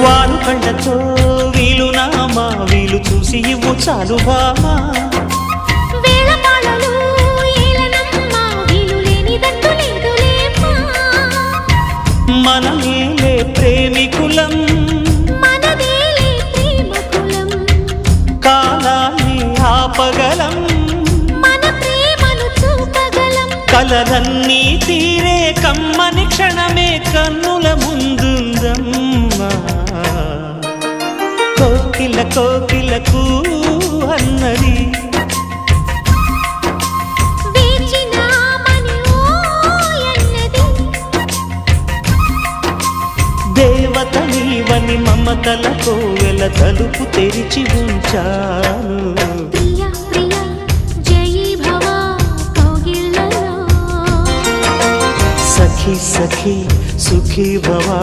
వారు కళ్ళతో వీలు నామా వీలు చూసి ఇవ్వు చాలు బామా మనమేలే ప్రేమికులం కాలాన్ని ఆపగలం కలలన్నీ తీరే కమ్మని క్షణమే కన్నుల ముందుందమ్మా కోకిల కోకిలకు అన్నది దేవత నీవని మమతల కోవెల తలుపు తెరిచి ఉంచాను సఖీ సఖీ సుఖీ భవా